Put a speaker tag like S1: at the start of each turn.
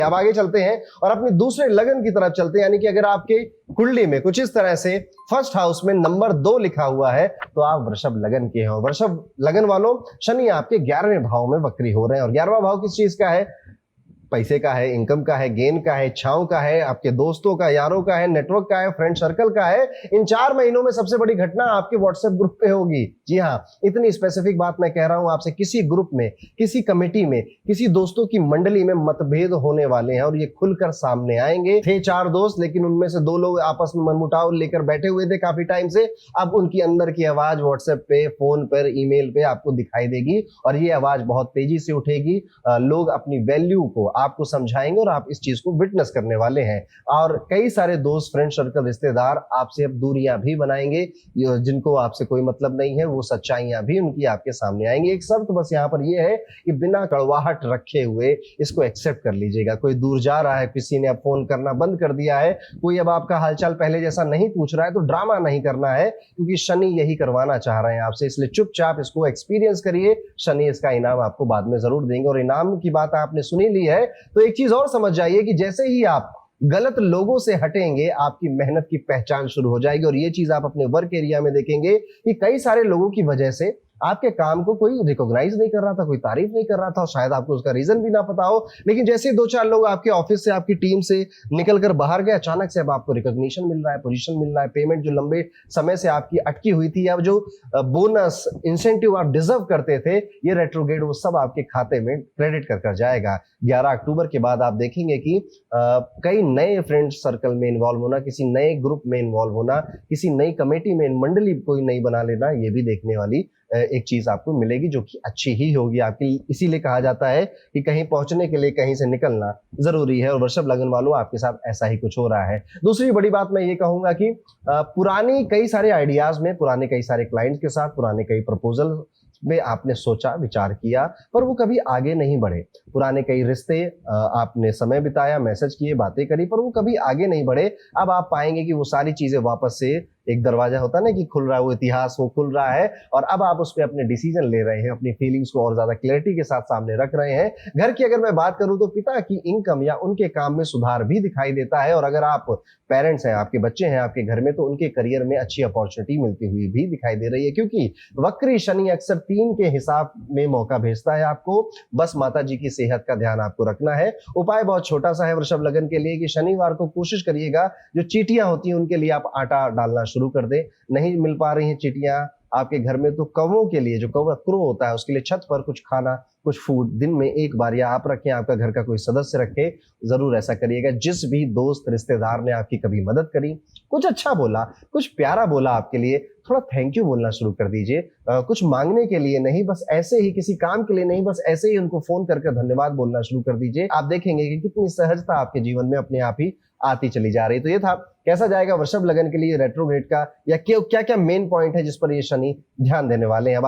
S1: अब आगे चलते हैं और अपनी दूसरे लगन की तरफ चलते हैं, यानी कि अगर आपके कुंडली में कुछ इस तरह से फर्स्ट हाउस में नंबर 2 लिखा हुआ है तो आप वृषभ लगन के हो। वृषभ लगन वालों, शनि आपके 11वें भाव में वक्री हो रहे हैं और 11वां भाव किस चीज का है? पैसे का है, इनकम का है, गेन का है, इच्छाओं का है, आपके दोस्तों का, यारों का है, नेटवर्क का है, फ्रेंड सर्कल का है। इन 4 महीनों में सबसे बड़ी घटना आपके व्हाट्सएप ग्रुप पे होगी। जी हाँ, इतनी स्पेसिफिक बात मैं कह रहा हूं आपसे। किसी ग्रुप में, किसी कमेटी में, किसी दोस्तों की मंडली में मतभेद होने वाले हैं और ये खुलकर सामने आएंगे। थे 4 दोस्त, लेकिन उनमें से 2 लोग आपस में मनमुटाव लेकर बैठे हुए थे काफी टाइम से। अब उनकी अंदर की आवाज व्हाट्सएप पे, फोन पर, ईमेल पे आपको दिखाई देगी और ये आवाज बहुत तेजी से उठेगी। लोग अपनी वैल्यू को आपको समझाएंगे और आप इस चीज को विटनेस करने वाले हैं। और कई सारे दोस्त, फ्रेंड सर्कल, रिश्तेदार आपसे अब दूरियां भी बनाएंगे। जिनको आपसे कोई मतलब नहीं है, वो सच्चाइयां भी उनकी आपके सामने आएंगी। एक शर्त बस यहाँ पर ये है कि बिना कड़वाहट रखे हुए इसको एक्सेप्ट कर लीजिएगा। कोई दूर जा रहा है, किसी ने अब फोन करना बंद कर दिया है, कोई अब आपका हालचाल पहले जैसा नहीं पूछ रहा है, तो ड्रामा नहीं करना है, क्योंकि शनि यही करवाना चाह रहे हैं आपसे। इसलिए चुपचाप इसको एक्सपीरियंस करिए, शनि इसका इनाम आपको बाद में जरूर देंगे। और इनाम की बात आपने सुनी ली है तो एक चीज और समझ जाइए कि जैसे ही आप गलत लोगों से हटेंगे, आपकी मेहनत की पहचान शुरू हो जाएगी। और ये चीज आप अपने वर्क एरिया में देखेंगे कि कई सारे लोगों की वजह से आपके काम को कोई रिकॉग्नाइज नहीं कर रहा था, कोई तारीफ नहीं कर रहा था, और शायद आपको उसका रीजन भी ना पता हो। लेकिन जैसे ही 2-4 लोग आपके ऑफिस से, आपकी टीम से निकलकर बाहर गए, अचानक से अब आपको रिकॉग्निशन मिल रहा है, पोजीशन मिल रहा है, पेमेंट जो लंबे समय से आपकी अटकी हुई थी, या जो बोनस, इंसेंटिव आप डिजर्व करते थे, ये रेट्रोग्रेड वो सब आपके खाते में क्रेडिट कर जाएगा। 11 अक्टूबर के बाद आप देखेंगे कि कई नए फ्रेंड सर्कल में इन्वॉल्व होना, किसी नए ग्रुप में इन्वॉल्व होना, किसी नई कमेटी में, मंडली कोई नई बना लेना, ये भी देखने वाली एक चीज आपको मिलेगी जो कि अच्छी ही होगी आपकी। इसीलिए कहा जाता है कि कहीं पहुंचने के लिए कहीं से निकलना जरूरी है, और वृषभ लगन वालों आपके साथ ऐसा ही कुछ हो रहा है। दूसरी बड़ी बात मैं ये कहूंगा कि पुरानी कई सारे आइडियाज में, पुराने कई सारे क्लाइंट्स के साथ, पुराने कई प्रपोजल में आपने सोचा, विचार किया, पर वो कभी आगे नहीं बढ़े। पुराने कई रिश्ते आपने समय बिताया, मैसेज किए, बातें करी, पर वो कभी आगे नहीं बढ़े। अब आप पाएंगे कि वो सारी चीजें वापस से, एक दरवाजा होता है ना कि खुल रहा है, वो इतिहास वो खुल रहा है, और अब आप उस पर अपने डिसीजन ले रहे हैं, अपनी फीलिंग्स को और ज्यादा क्लैरिटी के साथ सामने रख रहे हैं। घर की अगर मैं बात करूं तो पिता की इनकम या उनके काम में सुधार भी दिखाई देता है, और अगर आप पेरेंट्स हैं, आपके बच्चे हैं आपके घर में, तो उनके करियर में अच्छी अपॉर्चुनिटी मिलती हुई भी दिखाई दे रही है। क्योंकि वक्री शनि अक्सर 3 के हिसाब में मौका भेजता है आपको। बस माता जी की सेहत का ध्यान आपको रखना है। उपाय बहुत छोटा सा है वृषभ लगन के लिए कि शनिवार को कोशिश करिएगा, जो चीटियां होती हैं उनके लिए आप आटा डालना शुरू कर दे। नहीं मिल पा रही हैं चिटियां आपके घर में, तो कौवों के लिए, जो कौवा क्रो होता है, उसके लिए छत पर कुछ खाना, कुछ फूड दिन में एक बार या आप रखें, आपका घर का कोई सदस्य रखे, जरूर ऐसा करिएगा। जिस भी दोस्त, रिश्तेदार ने आपकी कभी मदद करी, कुछ अच्छा बोला, कुछ प्यारा बोला आपके लिए, थोड़ा थैंक यू बोलना शुरू कर दीजिए। कुछ मांगने के लिए नहीं, बस ऐसे ही, किसी काम के लिए नहीं, बस ऐसे ही उनको फोन करके धन्यवाद बोलना शुरू कर दीजिए। आप देखेंगे कि कितनी सहजता आपके जीवन में अपने आप ही आती चली जा रही। तो ये था, कैसा जाएगा वृषभ लगन के लिए रेट्रोग्रेड का, या क्या क्या मेन पॉइंट है जिस पर ये शनि ध्यान देने वाले हैं।